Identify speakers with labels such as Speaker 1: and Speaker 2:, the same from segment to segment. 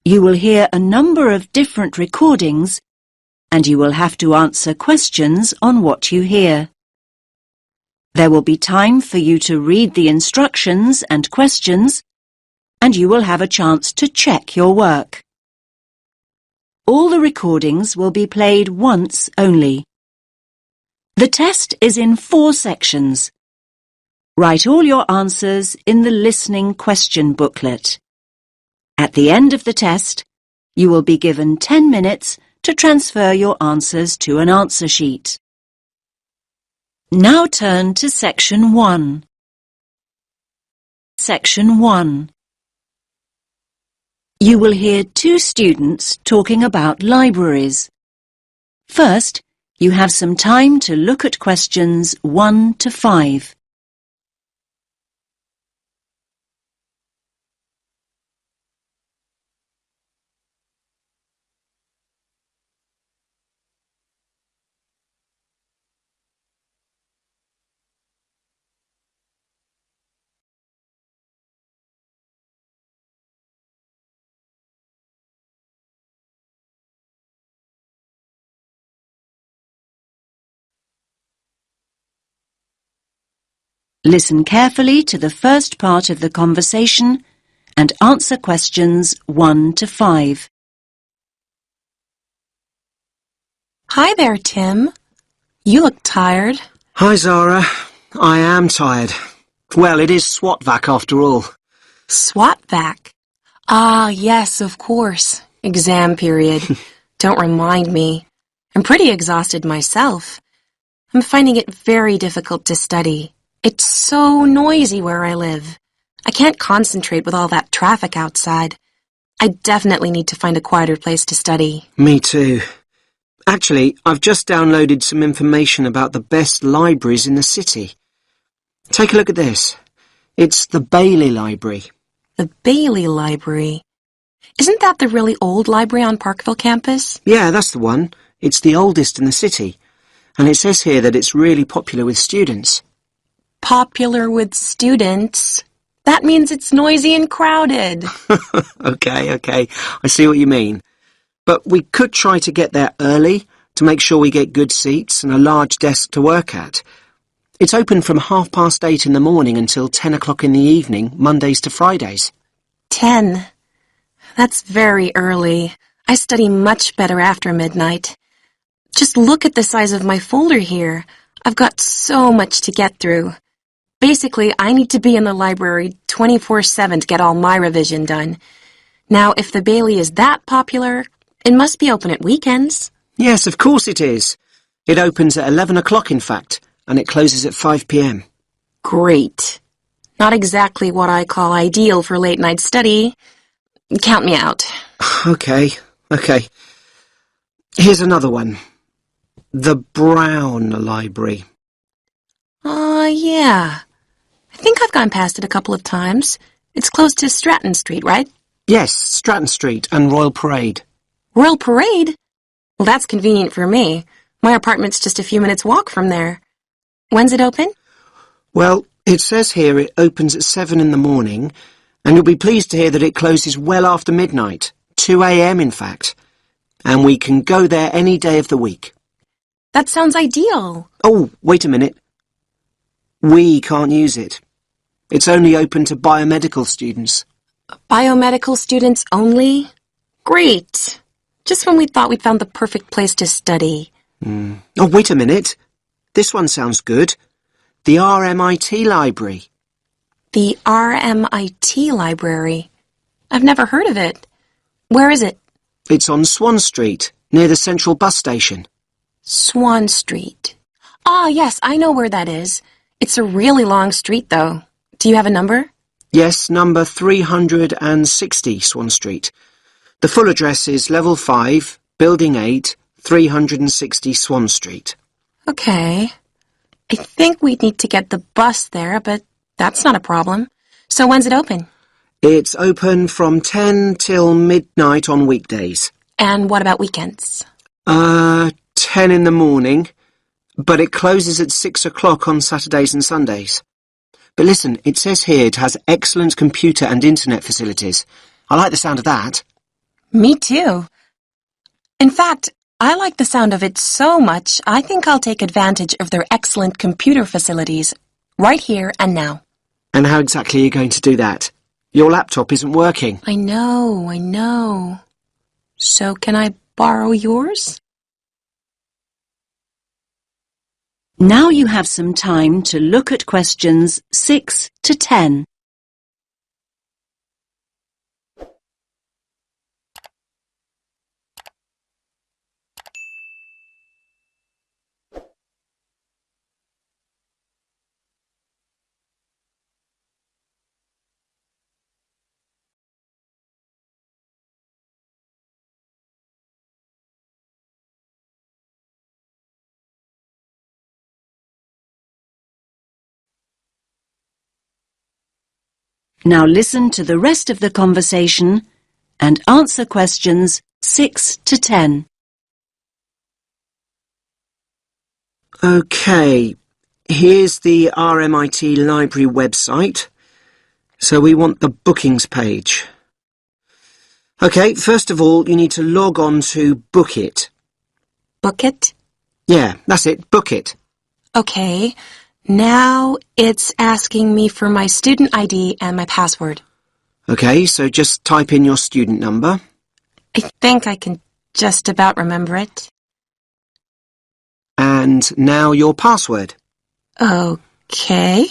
Speaker 1: You will hear a number of different recordings, and you will have to answer questions on what you hear. There will be time for you to read the instructions and questions, and you will have a chance to check your work. All the recordings will be played once only. The test is in 4 sections. Write all your answers in the listening question booklet. At the end of the test, you will be given 10 minutes to transfer your answers to an answer sheet. Now turn to Section 1. Section 1. You will hear 2 students talking about libraries. First, you have some time to look at questions 1 to 5. Listen carefully to the first part of the conversation and answer questions 1 to 5.
Speaker 2: Hi there, Tim. You look tired.
Speaker 3: Hi, Zara. I am tired. Well, it is SWAT-vac after all.
Speaker 2: SWAT-vac? Ah, yes, of course. Exam period. Don't remind me. I'm pretty exhausted myself. I'm finding it very difficult to study. It's so noisy where I live. I can't concentrate with all that traffic outside. I definitely need to find a quieter place to study.
Speaker 3: Me too. Actually, I've just downloaded some information about the best libraries in the city. Take a look at this. It's the Bailey Library.
Speaker 2: The Bailey Library? Isn't that the really old library on Parkville campus?
Speaker 3: Yeah, that's the one. It's the oldest in the city. And it says here that it's really popular with students.
Speaker 2: Popular with students? That means it's noisy and crowded.
Speaker 3: Okay. I see what you mean. But we could try to get there early to make sure we get good seats and a large desk to work at. It's open from 8:30 in the morning until 10 o'clock in the evening, Mondays to Fridays.
Speaker 2: 10. That's very early. I study much better after midnight. Just look at the size of my folder here. I've got so much to get through. Basically, I need to be in the library 24/7 to get all my revision done. Now, if the Bailey is that popular, it must be open at weekends.
Speaker 3: Yes, of course it is. It opens at 11 o'clock, in fact, and it closes at 5 p.m.
Speaker 2: Great. Not exactly what I call ideal for late-night study. Count me out.
Speaker 3: Okay. Here's another one. The Brown Library.
Speaker 2: Yeah. I think I've gone past it a couple of times. It's close to Stratton Street, right?
Speaker 3: Yes, Stratton Street and Royal Parade.
Speaker 2: Royal Parade? Well, that's convenient for me. My apartment's just a few minutes' walk from there. When's it open?
Speaker 3: Well, it says here it opens at 7 in the morning, and you'll be pleased to hear that it closes well after midnight, 2 a.m. in fact. And we can go there any day of the week.
Speaker 2: That sounds ideal.
Speaker 3: Oh, wait a minute. We can't use it. It's only open to biomedical students.
Speaker 2: Biomedical students only? Great. Just when we thought we'd found the perfect place to study.
Speaker 3: Oh, wait a minute. This one sounds good. The RMIT Library.
Speaker 2: The RMIT Library? I've never heard of it. Where is it?
Speaker 3: It's on Swan Street, near the Central Bus Station.
Speaker 2: Swan Street. Ah, yes, I know where that is. It's a really long street, though. Do you have a number?
Speaker 3: Yes, number 360 Swan Street. The full address is Level 5, Building 8, 360 Swan Street.
Speaker 2: Okay. I think we'd need to get the bus there, but that's not a problem. So when's it open?
Speaker 3: It's open from 10 till midnight on weekdays.
Speaker 2: And what about weekends?
Speaker 3: 10 in the morning, but it closes at 6 o'clock on Saturdays and Sundays. But listen, it says here it has excellent computer and internet facilities. I like the sound of that.
Speaker 2: Me too. In fact, I like the sound of it so much, I think I'll take advantage of their excellent computer facilities right here and now.
Speaker 3: And how exactly are you going to do that? Your laptop isn't working.
Speaker 2: I know. So can I borrow yours?
Speaker 1: Now you have some time to look at questions 6 to 10. Now listen to the rest of the conversation and answer questions 6 to 10.
Speaker 3: OK, here's the RMIT Library website. So we want the bookings page. OK, first of all, you need to log on to Book It.
Speaker 2: Book it?
Speaker 3: Yeah, that's it, Book It.
Speaker 2: Okay. Now it's asking me for my student ID and my password.
Speaker 3: OK, so just type in your student number.
Speaker 2: I think I can just about remember it.
Speaker 3: And now your password.
Speaker 2: Okay.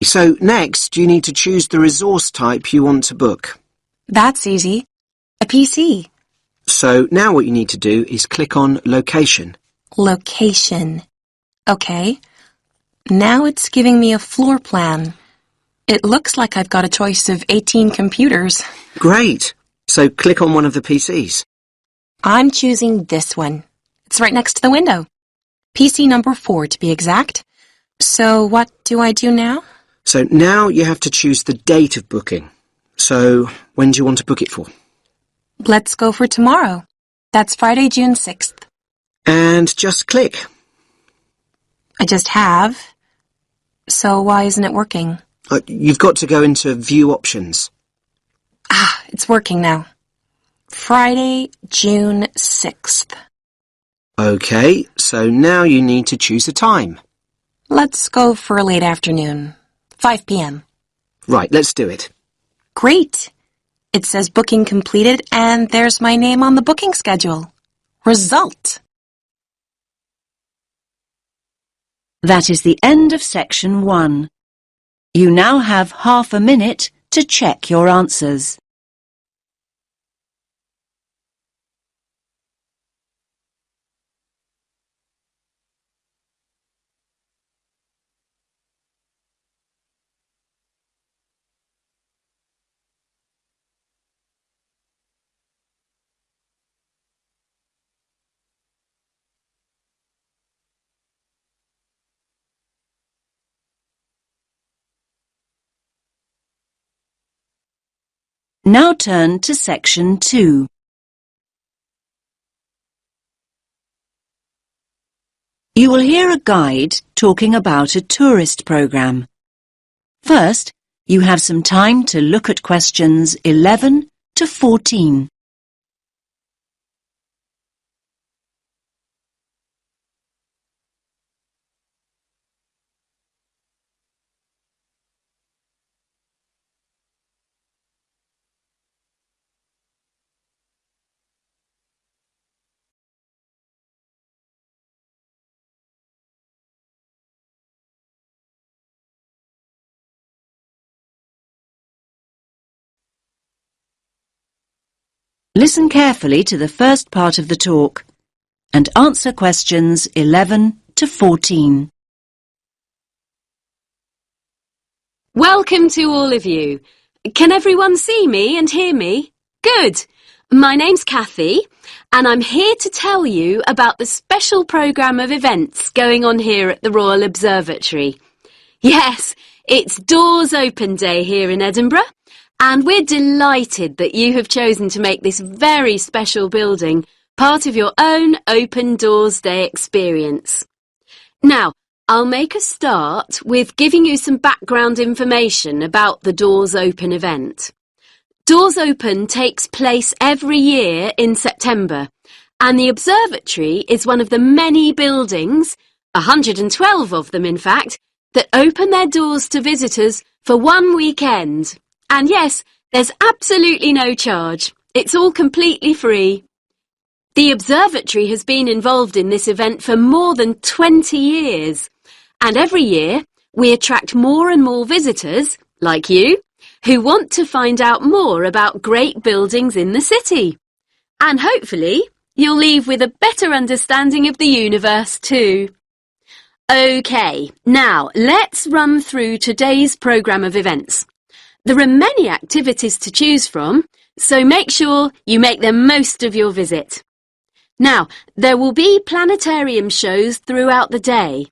Speaker 3: So next, you need to choose the resource type you want to book.
Speaker 2: That's easy. A PC.
Speaker 3: So now what you need to do is click on Location.
Speaker 2: Location. Okay. Now it's giving me a floor plan. It looks like I've got a choice of 18 computers.
Speaker 3: Great! So click on one of the PCs.
Speaker 2: I'm choosing this one. It's right next to the window. PC number 4 to be exact. So what do I do now?
Speaker 3: So now you have to choose the date of booking. So when do you want to book it for?
Speaker 2: Let's go for tomorrow. That's Friday, June 6th.
Speaker 3: And just click.
Speaker 2: I just have. So why isn't it working?
Speaker 3: You've got to go into View Options.
Speaker 2: Ah, it's working now. Friday, June 6th.
Speaker 3: OK, so now you need to choose a time.
Speaker 2: Let's go for late afternoon. 5 p.m.
Speaker 3: Right, let's do it.
Speaker 2: Great! It says booking completed and there's my name on the booking schedule. Result!
Speaker 1: That is the end of section 1. You now have half a minute to check your answers. Now turn to section 2. You will hear a guide talking about a tourist program. First, you have some time to look at questions 11 to 14. Listen carefully to the first part of the talk and answer questions 11 to 14.
Speaker 4: Welcome to all of you. Can everyone see me and hear me? Good. My name's Kathy, and I'm here to tell you about the special programme of events going on here at the Royal Observatory. Yes, it's Doors Open Day here in Edinburgh, and we're delighted that you have chosen to make this very special building part of your own Open Doors Day experience. Now, I'll make a start with giving you some background information about the Doors Open event. Doors Open takes place every year in September, and the observatory is one of the many buildings, 112 of them in fact, that open their doors to visitors for one weekend. And yes, there's absolutely no charge. It's all completely free. The observatory has been involved in this event for more than 20 years, and every year we attract more and more visitors, like you, who want to find out more about great buildings in the city. And hopefully, you'll leave with a better understanding of the universe too. OK, now let's run through today's programme of events. There are many activities to choose from, so make sure you make the most of your visit. Now, there will be planetarium shows throughout the day.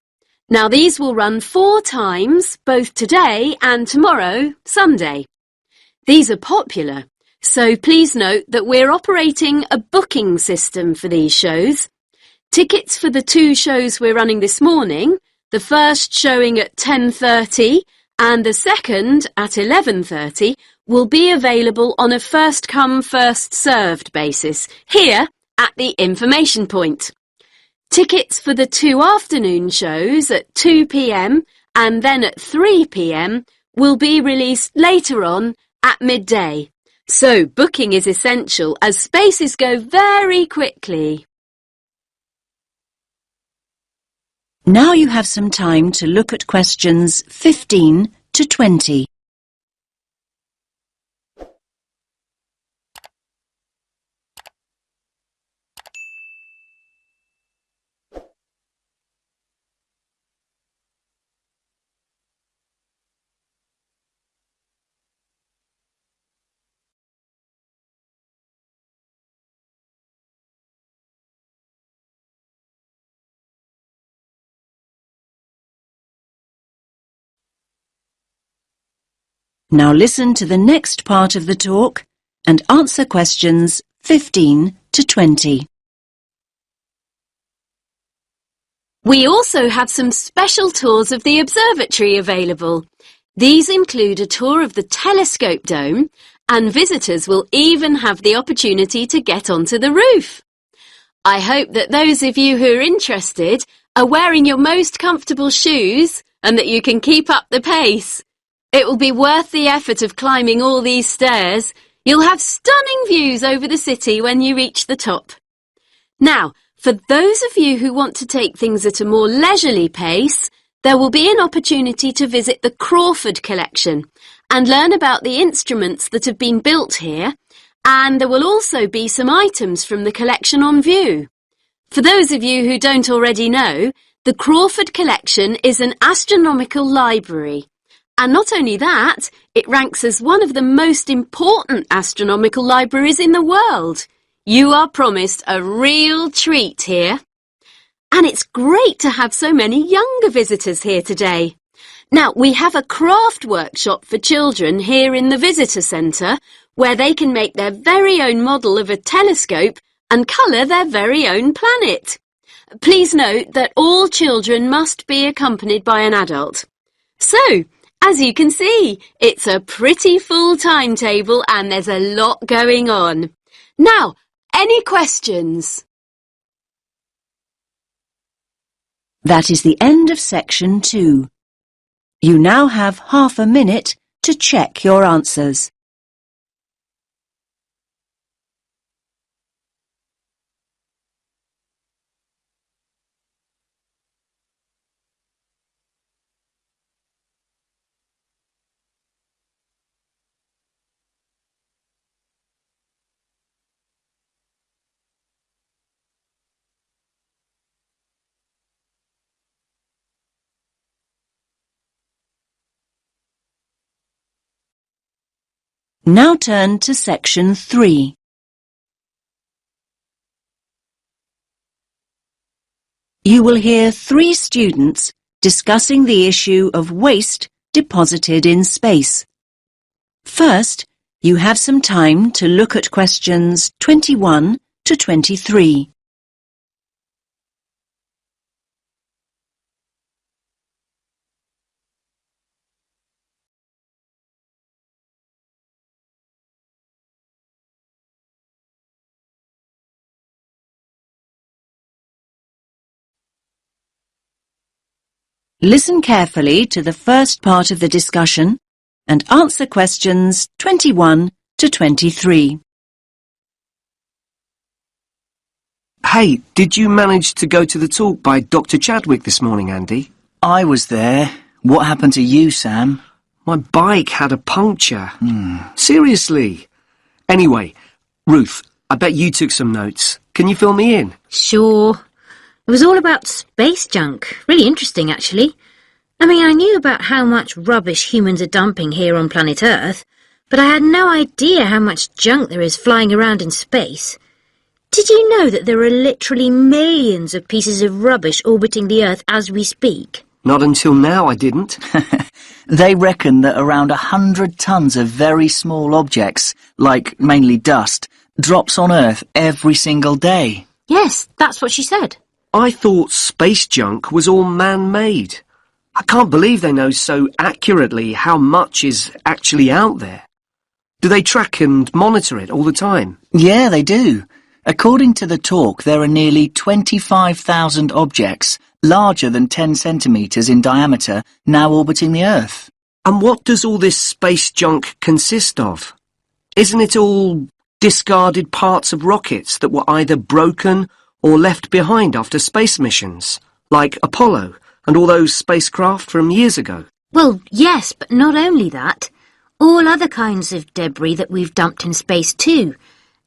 Speaker 4: Now, these will run 4 times, both today and tomorrow, Sunday. These are popular, so please note that we're operating a booking system for these shows. Tickets for the 2 shows we're running this morning, the first showing at 10:30 and the second at 11:30, will be available on a first-come, first-served basis here at the information point. Tickets for the 2 afternoon shows at 2 p.m. and then at 3 p.m. will be released later on at midday. So booking is essential as spaces go very quickly.
Speaker 1: Now you have some time to look at questions 15 to 20. Now listen to the next part of the talk and answer questions 15 to 20.
Speaker 4: We also have some special tours of the observatory available. These include a tour of the telescope dome, and visitors will even have the opportunity to get onto the roof. I hope that those of you who are interested are wearing your most comfortable shoes and that you can keep up the pace. It will be worth the effort of climbing all these stairs. You'll have stunning views over the city when you reach the top. Now, for those of you who want to take things at a more leisurely pace, there will be an opportunity to visit the Crawford collection and learn about the instruments that have been built here, and there will also be some items from the collection on view. For those of you who don't already know, the Crawford collection is an astronomical library. And not only that, it ranks as one of the most important astronomical libraries in the world. You are promised a real treat here. And it's great to have so many younger visitors here today. Now, we have a craft workshop for children here in the visitor centre where they can make their very own model of a telescope and colour their very own planet. Please note that all children must be accompanied by an adult. So, as you can see, it's a pretty full timetable and there's a lot going on. Now, any questions?
Speaker 1: That is the end of section 2. You now have half a minute to check your answers. Now turn to section 3. You will hear 3 students discussing the issue of waste deposited in space. First, you have some time to look at questions 21 to 23. Listen carefully to the first part of the discussion and answer questions 21 to 23.
Speaker 3: Hey, did you manage to go to the talk by Dr. Chadwick this morning, Andy?
Speaker 5: I was there. What happened to you, Sam?
Speaker 3: My bike had a puncture. Seriously. Anyway, Ruth, I bet you took some notes. Can you fill me in?
Speaker 6: Sure. It was all about space junk. Really interesting, actually. I mean, I knew about how much rubbish humans are dumping here on planet Earth, but I had no idea how much junk there is flying around in space. Did you know that there are literally millions of pieces of rubbish orbiting the Earth as we speak?
Speaker 3: Not until now, I didn't.
Speaker 5: They reckon that around 100 tons of very small objects, like mainly dust, drops on Earth every single day.
Speaker 6: Yes, that's what she said.
Speaker 3: I thought space junk was all man-made. I can't believe they know so accurately how much is actually out there. Do they track and monitor it all the time?
Speaker 5: Yeah, they do. According to the talk, there are nearly 25,000 objects, larger than 10 centimetres in diameter, now orbiting the Earth.
Speaker 3: And what does all this space junk consist of? Isn't it all discarded parts of rockets that were either broken or left behind after space missions, like Apollo and all those spacecraft from years ago?
Speaker 6: Well, yes, but not only that. All other kinds of debris that we've dumped in space too.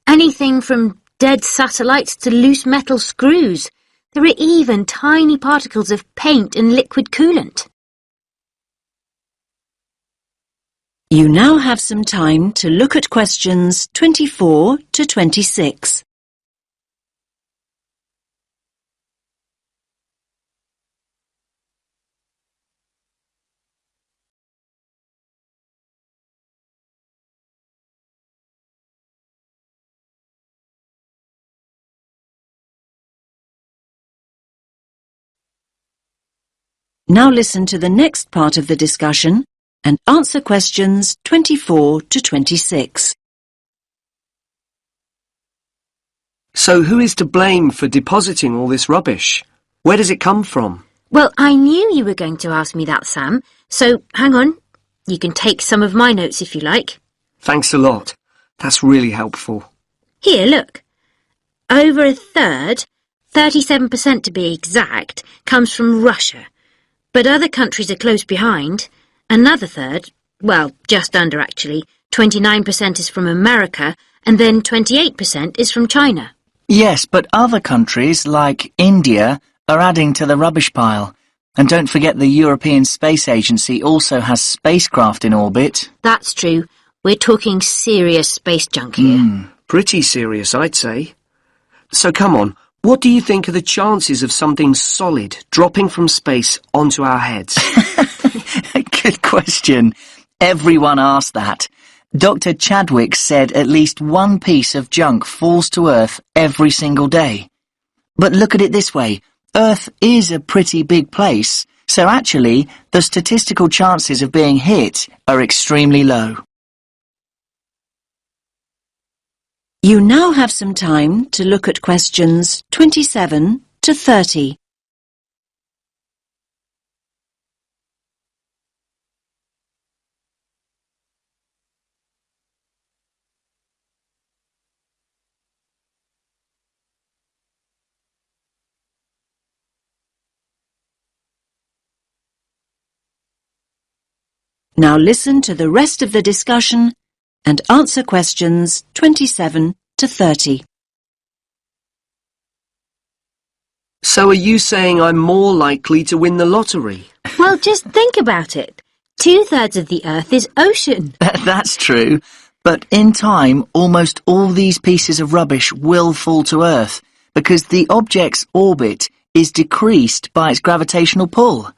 Speaker 6: Anything from dead satellites to loose metal screws. There are even tiny particles of paint and liquid coolant.
Speaker 1: You now have some time to look at questions 24 to 26. Now listen to the next part of the discussion and answer questions 24 to 26.
Speaker 3: So who is to blame for depositing all this rubbish? Where does it come from?
Speaker 6: Well, I knew you were going to ask me that, Sam. So, hang on. You can take some of my notes if you like.
Speaker 3: Thanks a lot. That's really helpful.
Speaker 6: Here, look. Over a third, 37% to be exact, comes from Russia. But other countries are close behind. Another third, well, just under actually, 29% is from America, and then 28% is from China.
Speaker 5: Yes, but other countries, like India, are adding to the rubbish pile. And don't forget the European Space Agency also has spacecraft in orbit.
Speaker 6: That's true. We're talking serious space junk here.
Speaker 3: Pretty serious, I'd say. So come on, what do you think are the chances of something solid dropping from space onto our heads?
Speaker 5: Good question. Everyone asked that. Dr. Chadwick said at least one piece of junk falls to Earth every single day. But look at it this way. Earth is a pretty big place, so actually the statistical chances of being hit are extremely low.
Speaker 1: You now have some time to look at questions 27 to 30. Now listen to the rest of the discussion and answer questions 27 to 30.
Speaker 3: So are you saying I'm more likely to win the lottery?
Speaker 6: Well, just think about it. 2/3 of the Earth is ocean.
Speaker 5: That's true. But in time, almost all these pieces of rubbish will fall to Earth because the object's orbit is decreased by its gravitational pull.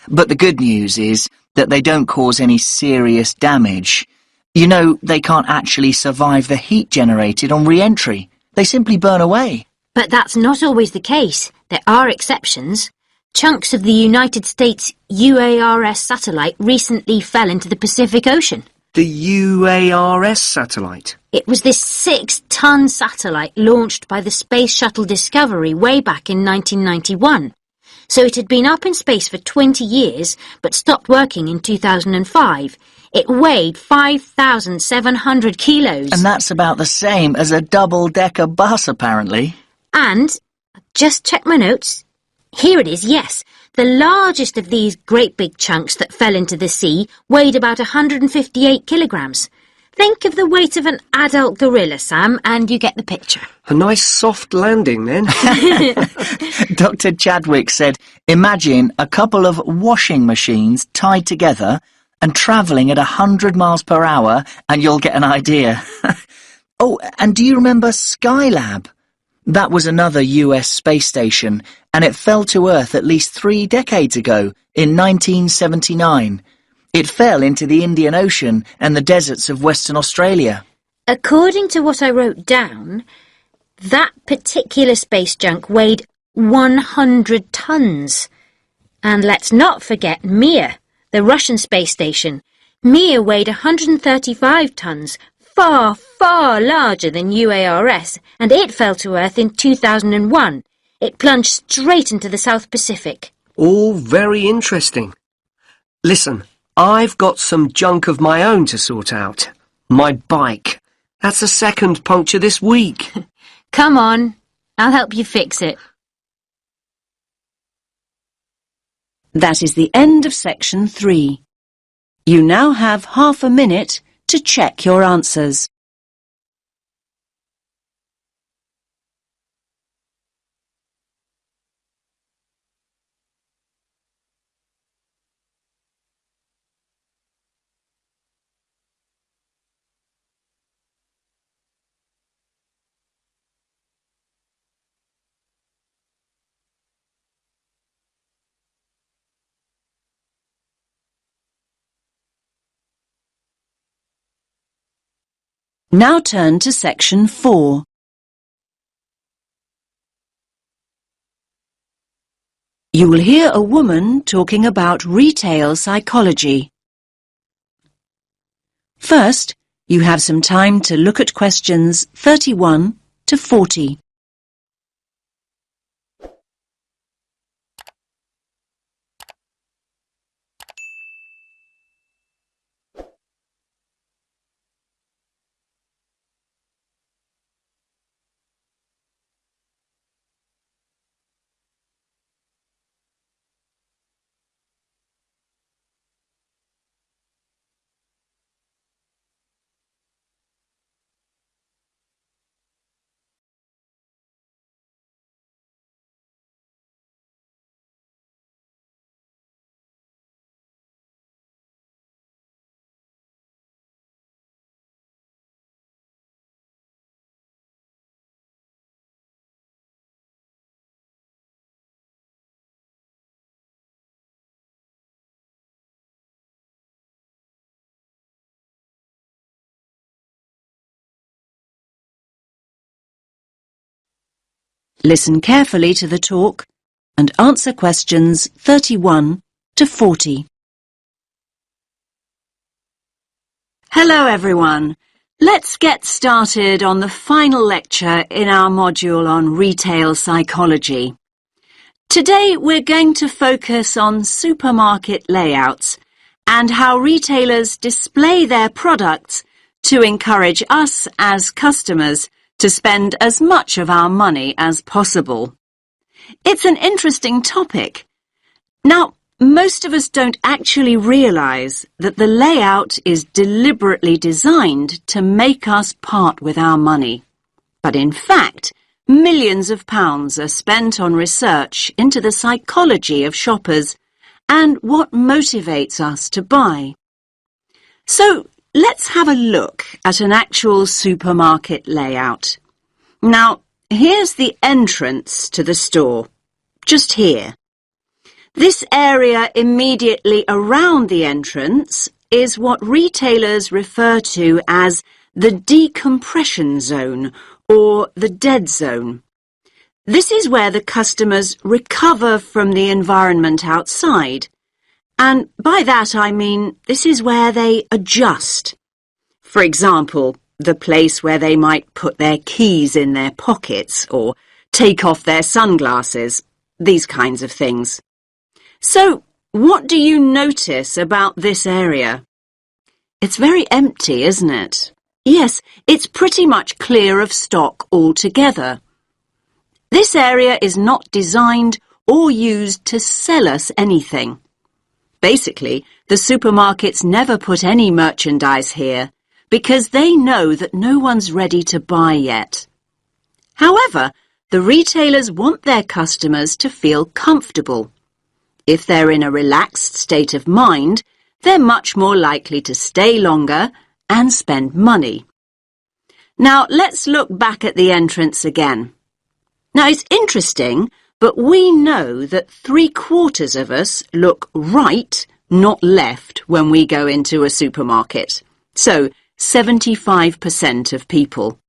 Speaker 5: But the good news is that they don't cause any serious damage. You know, they can't actually survive the heat generated on re-entry. They simply burn away.
Speaker 6: But that's not always the case. There are exceptions. Chunks of the United States UARS satellite recently fell into the Pacific Ocean.
Speaker 3: The UARS satellite?
Speaker 6: It was this 6-ton satellite launched by the Space Shuttle Discovery way back in 1991. so it had been up in space for 20 years but stopped working in 2005. It weighed 5,700 kilos.
Speaker 5: And that's about the same as a double-decker bus, apparently.
Speaker 6: And, just check my notes. Here it is, yes. The largest of these great big chunks that fell into the sea weighed about 158 kilograms. Think of the weight of an adult gorilla, Sam, and you get the picture.
Speaker 3: A nice soft landing, then.
Speaker 5: Dr. Chadwick said, imagine a couple of washing machines tied together and travelling at 100 miles per hour, and you'll get an idea. Oh, and do you remember Skylab? That was another US space station, and it fell to Earth at least 3 decades ago, in 1979. It fell into the Indian Ocean and the deserts of Western Australia.
Speaker 6: According to what I wrote down, that particular space junk weighed 100 tons. And let's not forget Mir, the Russian space station. Mir weighed 135 tons, far, far larger than UARS, and it fell to Earth in 2001. It plunged straight into the South Pacific.
Speaker 3: All very interesting. Listen, I've got some junk of my own to sort out. My bike. That's the second puncture this week.
Speaker 6: Come on, I'll help you fix it.
Speaker 1: That is the end of section 3. You now have half a minute to check your answers. Now turn to section 4. You will hear a woman talking about retail psychology. First, you have some time to look at questions 31 to 40. Listen carefully to the talk and answer questions 31 to 40. Hello everyone. Let's get started on the final lecture in our module on retail psychology. Today we're going to focus on supermarket layouts and how retailers display their products to encourage us as customers to spend as much of our money as possible. It's an interesting topic. Now, most of us don't actually realise that the layout is deliberately designed to make us part with our money. But in fact, millions of pounds are spent on research into the psychology of shoppers and what motivates us to buy. So, let's have a look at an actual supermarket layout. Now, here's the entrance to the store, just here. This area immediately around the entrance is what retailers refer to as the decompression zone or the dead zone. This is where the customers recover from the environment outside. And by that I mean this is where they adjust. For example, the place where they might put their keys in their pockets or take off their sunglasses. these kinds of things. So, what do you notice about this area? It's very empty, isn't it? Yes, it's pretty much clear of stock altogether. This area is not designed or used to sell us anything. Basically, the supermarkets never put any merchandise here because they know that no one's ready to buy yet. However, the retailers want their customers to feel comfortable. If they're in a relaxed state of mind, they're much more likely to stay longer and spend money. Now, let's look back at the entrance again. Now, it's interesting, but we know that 3/4 of us look right, not left, when we go into a supermarket. So, 75% of people.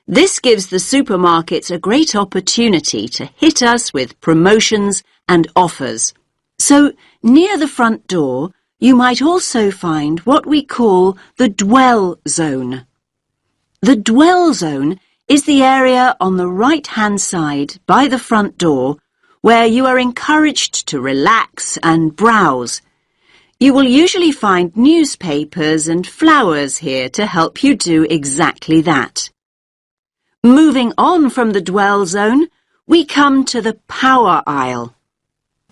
Speaker 1: This gives the supermarkets a great opportunity to hit us with promotions and offers. So, near the front door, you might also find what we call the dwell zone. The dwell zone is the area on the right-hand side by the front door where you are encouraged to relax and browse. You will usually find newspapers and flowers here to help you do exactly that. Moving on from the dwell zone, we come to the power aisle.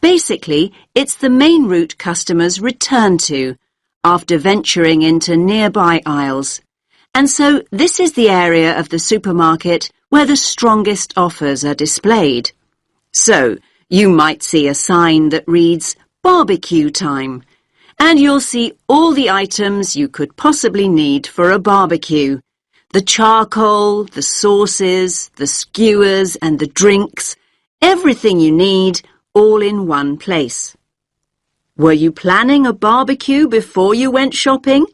Speaker 1: Basically, it's the main route customers return to after venturing into nearby aisles. And so this is the area of the supermarket where the strongest offers are displayed. So you might see a sign that reads barbecue time, and you'll see all the items you could possibly need for a barbecue. The charcoal, the sauces, the skewers and the drinks, everything you need, all in one place. Were you planning a barbecue before you went shopping?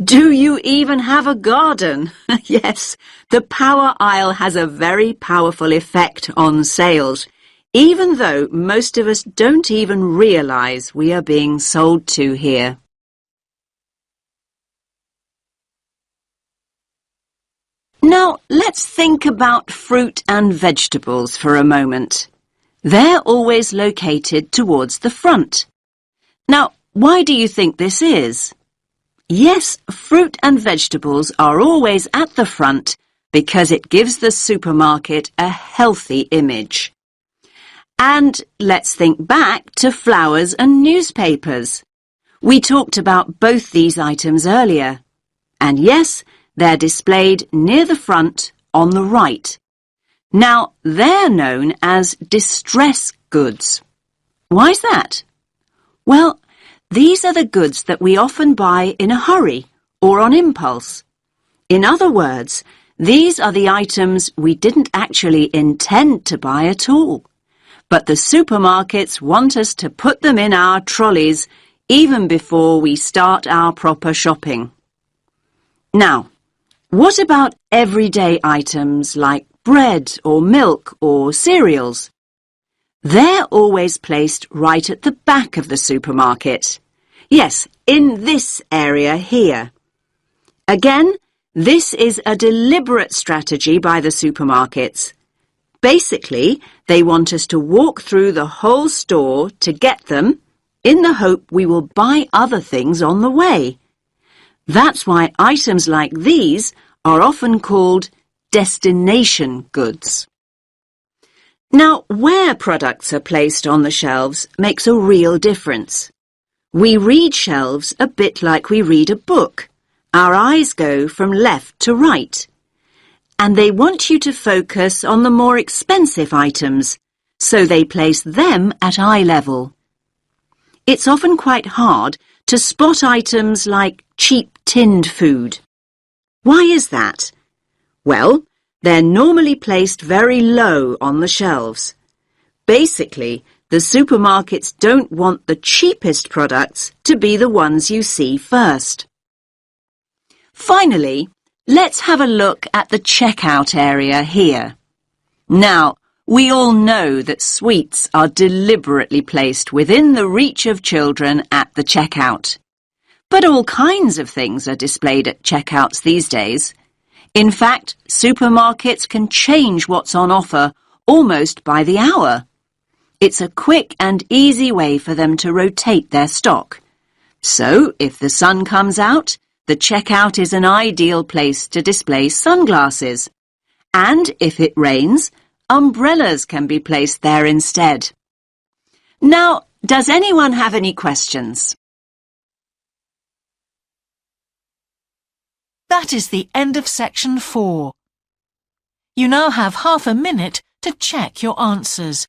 Speaker 1: Do you even have a garden? Yes, the power aisle has a very powerful effect on sales, even though most of us don't even realize we are being sold to here. Now, let's think about fruit and vegetables for a moment. They're always located towards the front. Now, why do you think this is? Yes, fruit and vegetables are always at the front because it gives the supermarket a healthy image. And let's think back to flowers and newspapers. We talked about both these items earlier. And yes, they're displayed near the front on the right. Now, they're known as distress goods. Why's that? Well, these are the goods that we often buy in a hurry or on impulse. In other words, these are the items we didn't actually intend to buy at all. But the supermarkets want us to put them in our trolleys even before we start our proper shopping. Now, what about everyday items like bread or milk or cereals? They're always placed right at the back of the supermarket. Yes, in this area here. Again, this is a deliberate strategy by the supermarkets. Basically, they want us to walk through the whole store to get them in the hope we will buy other things on the way. That's why items like these are often called destination goods. Now, where products are placed on the shelves makes a real difference. We read shelves a bit like we read a book. Our eyes go from left to right. And they want you to focus on the more expensive items, so they place them at eye level. It's often quite hard to spot items like cheap tinned food. Why is that? Well, they're normally placed very low on the shelves. Basically, the supermarkets don't want the cheapest products to be the ones you see first. Finally, let's have a look at the checkout area here. Now, we all know that sweets are deliberately placed within the reach of children at the checkout. But all kinds of things are displayed at checkouts these days. In fact, supermarkets can change what's on offer almost by the hour. It's a quick and easy way for them to rotate their stock. So, if the sun comes out, the checkout is an ideal place to display sunglasses. And if it rains, umbrellas can be placed there instead. Now, does anyone have any questions?
Speaker 7: That is the end of section 4. You now have half a minute to check your answers.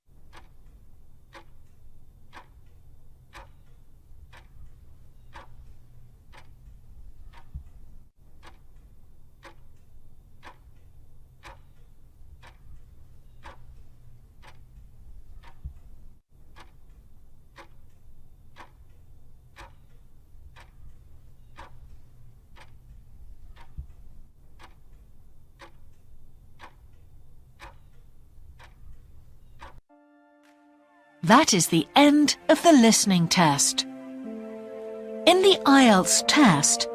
Speaker 7: That is the end of the listening test. In the IELTS test,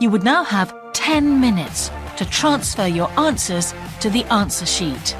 Speaker 7: you would now have 10 minutes to transfer your answers to the answer sheet.